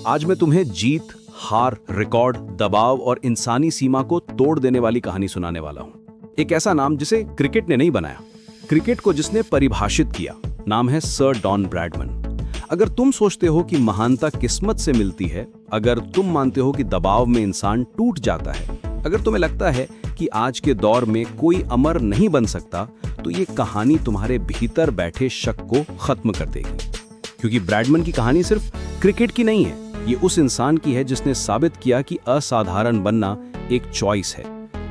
आज मैं तुम्हें जीत, हार, रिकॉर्ड, दबाव और इंसानी सीमा को तोड़ देने वाली कहानी सुनाने वाला हूं। एक ऐसा नाम जिसे क्रिकेट ने नहीं बनाया, क्रिकेट को जिसने परिभाषित किया, नाम है सर डॉन ब्रैडमन। अगर तुम सोचते हो कि महानता किस्मत से मिलती है, अगर तुम मानते हो कि दबाव में इंसान टूट जाता है, अगर तुम्हें लगता है कि आज के दौर में कोई अमर नहीं बन सकता, तो ये कहानी तुम्हारे भीतर बैठे शक को खत्म कर देगी। क्योंकि ब्रैडमन की कहानी सिर्फ क्रिकेट की नहीं है, ये उस इंसान की है जिसने साबित किया कि असाधारण बनना एक चॉइस है,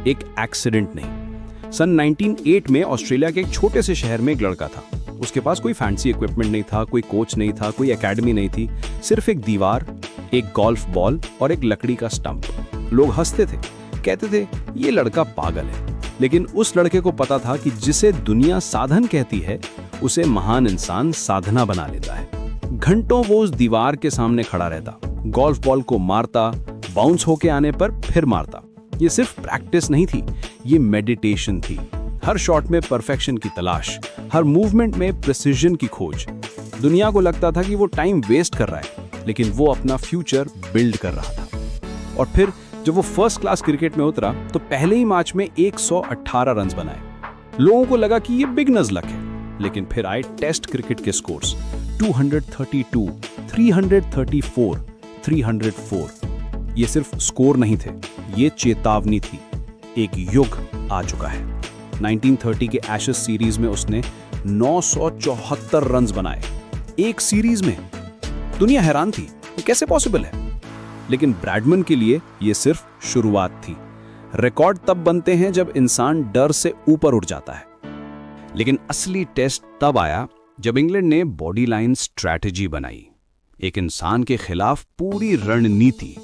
एक एक्सीडेंट नहीं। सन 1908 में ऑस्ट्रेलिया के एक छोटे से शहर में एक लड़का था। उसके पास कोई फैंसी इक्विपमेंट नहीं था, कोई कोच नहीं था, कोई एकेडमी नहीं थी, सिर्फ एक दीवार, एक गोल्फ बॉल और एक लकड़ी का स्टंप। लोग हंसते थे, कहते थे ये लड़का पागल है। लेकिन उस लड़के को पता था कि जिसे दुनिया साधन कहती है, उसे महान इंसान साधना बना लेता है। घंटों वो उस दीवार के सामने खड़ा रहता, गोल्फ बॉल को मारता, बाउंस होके आने पर फिर मारता। ये सिर्फ प्रैक्टिस नहीं थी, ये मेडिटेशन थी। हर शॉट में परफेक्शन की तलाश, हर मूवमेंट में प्रिसिजन की खोज। दुनिया को लगता था कि वो टाइम वेस्ट कर रहा है, लेकिन वो अपना फ्यूचर बिल्ड कर रहा था। और फिर जब वो फर्स्ट क्लास क्रिकेट में उतरा, तो पहले ही मैच में 118 रन बनाए। लोगों को लगा कि ये बिगनर्स लक है, लेकिन फिर आए टेस्ट क्रिकेट के स्कोर्स, 232, 334, 304। ये सिर्फ स्कोर नहीं थे, ये चेतावनी थी। एक युग आ चुका है। 1930 के एशेज सीरीज में उसने 974 रन बनाए, एक सीरीज में। दुनिया हैरान थी, ये कैसे पॉसिबल है? लेकिन ब्रैडमन के लिए ये सिर्फ शुरुआत थी। रिकॉर्ड तब बनते हैं जब इंसान डर से ऊपर उठ जाता है। लेकिन असली टेस्ट तब आया जब इंग्लैंड ने बॉडी लाइन स्ट्रैटेजी बनाई, एक इंसान के खिलाफ पूरी रणनीति।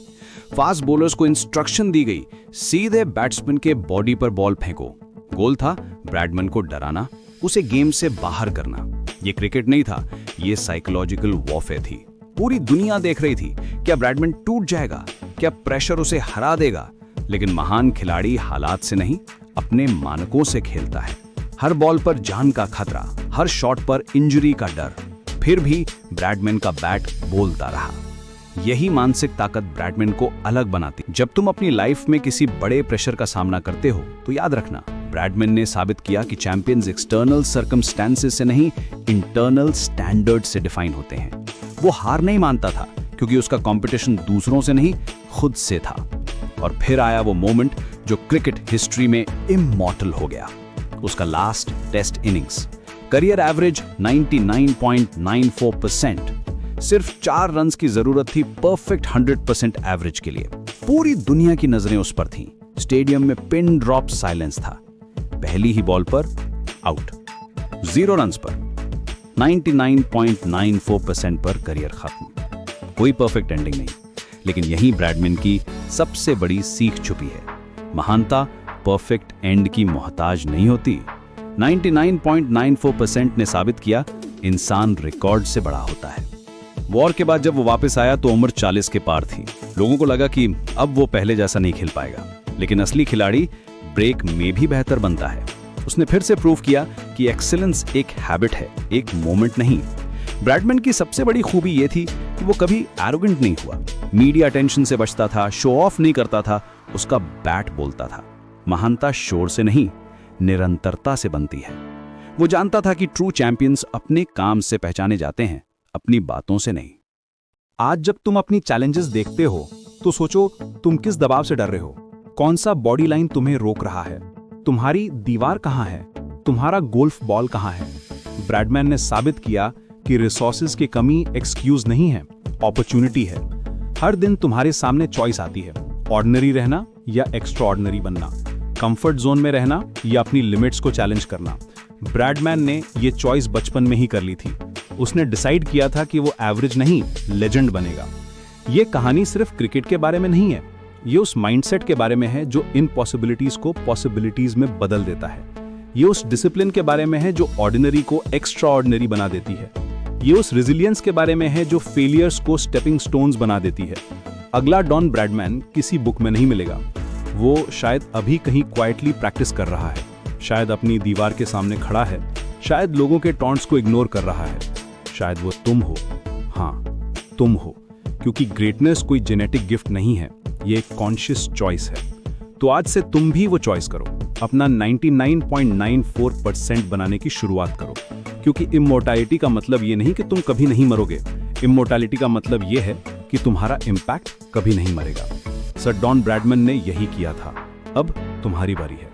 फास्ट बॉलर्स को इंस्ट्रक्शन दी गई, सीधे बैट्समैन के बॉडी पर बॉल फेंको। गोल था ब्रैडमन को डराना, उसे गेम से बाहर करना। ये क्रिकेट नहीं था, ये साइकोलॉजिकल वॉरफेयर थी। पूरी दुनिया देख रही थी, क्या ब्रैडमन टूट जाएगा, क्या प्रेशर उसे हरा देगा? लेकिन महान खिलाड़ी हालात से नहीं, अपने मानकों से खेलता है। हर बॉल पर जान का खतरा, हर शॉट पर इंजरी का डर, फिर भी ब्रैडमन का बैट बोलता रहा। यही मानसिक ताकत ब्रैडमन को अलग बनाती। जब तुम अपनी लाइफ में किसी बड़े प्रेशर का सामना करते हो, तो याद रखना, ब्रैडमन ने साबित किया कि चैंपियंस एक्सटर्नल सर्कमस्टेंसेस से नहीं, इंटरनल स्टैंडर्ड से डिफाइन होते हैं। वो हार नहीं मानता था, क्योंकि उसका कंपटीशन दूसरों से नहीं, खुद से था। और फिर आया वो मोमेंट जो क्रिकेट हिस्ट्री में इमॉर्टल हो गया, उसका last test innings. Career average 99.94%। सिर्फ 4 रन्स की जरूरत थी परफेक्ट 100% एवरेज के लिए। पूरी दुनिया की नजरें उस पर थीं। स्टेडियम में पिन ड्रॉप साइलेंस था। पहली ही बॉल पर आउट, 0 रन्स पर, 99.94% पर करियर खत्म। कोई परफेक्ट एंडिंग नहीं, लेकिन यही ब्रैडमन की सबसे बड़ी सीख छुपी है। महानता परफेक्ट एंड की मोहताज नहीं होती। 99.94% ने साबित किया, इंसान रिकॉर्ड से बड़ा होता है। वॉर के बाद जब वो वापस आया तो उम्र 40 के पार थी। लोगों को लगा कि अब वो पहले जैसा नहीं खेल पाएगा, लेकिन असली खिलाड़ी ब्रेक में भी बेहतर बनता है। उसने फिर से प्रूव किया कि एक्सीलेंस एक हैबिट है, एक मोमेंट नहीं। ब्रैडमन की सबसे बड़ी खूबी ये थी कि वो कभी एरोगेंट नहीं हुआ, मीडिया अटेंशन से बचता था, शो ऑफ नहीं करता था, उसका बैट बोलता था। महानता शोर से नहीं, निरंतरता से बनती है। वो जानता था कि ट्रू चैंपियंस अपने काम से पहचाने जाते हैं, अपनी बातों से नहीं। आज जब तुम अपनी चैलेंजेस देखते हो, तो सोचो तुम किस दबाव से डर रहे हो। कौन सा बॉडी लाइन तुम्हें रोक रहा है? तुम्हारी दीवार कहां है? तुम्हारा गोल्फ बॉल कहां है? ब्रैडमन ने साबित किया कि रिसोर्सेज की कमी एक्सक्यूज नहीं है, अपॉर्चुनिटी है। हर दिन तुम्हारे सामने चॉइस आती है, ऑर्डिनरी रहना या एक्स्ट्राऑर्डिनरी बनना, कंफर्ट जोन में रहना या अपनी लिमिट्स को चैलेंज करना। ब्रैडमन ने ये चॉइस बचपन में ही कर ली थी। उसने डिसाइड किया था कि वो एवरेज नहीं, लेजेंड बनेगा। ये कहानी सिर्फ क्रिकेट के बारे में नहीं है, ये उस माइंडसेट के बारे में है जो इम्पॉसिबिलिटीज को पॉसिबिलिटीज में बदल देता है। ये उस डिसिप्लिन के बारे में है जो ऑर्डिनरी को एक्स्ट्रा ऑर्डिनरी बना देती है। ये उस रेजिलियंस के बारे में है जो फेलियर्स को स्टेपिंग स्टोन्स बना देती है। अगला डॉन ब्रैडमन किसी बुक में नहीं मिलेगा। वो शायद अभी कहीं क्वाइटली प्रैक्टिस कर रहा है, शायद अपनी दीवार के सामने खड़ा है, शायद लोगों के टॉन्ट्स को इग्नोर कर रहा है, शायद वो तुम हो। हाँ, तुम हो, क्योंकि ग्रेटनेस कोई जेनेटिक गिफ्ट नहीं है, ये एक कॉन्शियस चॉइस है। तो आज से तुम भी वो चॉइस करो, अपना 99.94% बनाने की शुरुआत करो, क्योंकि इमोर्टैलिटी का मतलब ये नहीं कि तुम कभी नहीं मरोगे। इमोर्टैलिटी का मतलब ये है कि तुम्हारा इम्पैक्ट कभी नहीं मरेगा। सर डॉन ब्रैडमैन ने यही किया था। अब तुम्हारी बारी है।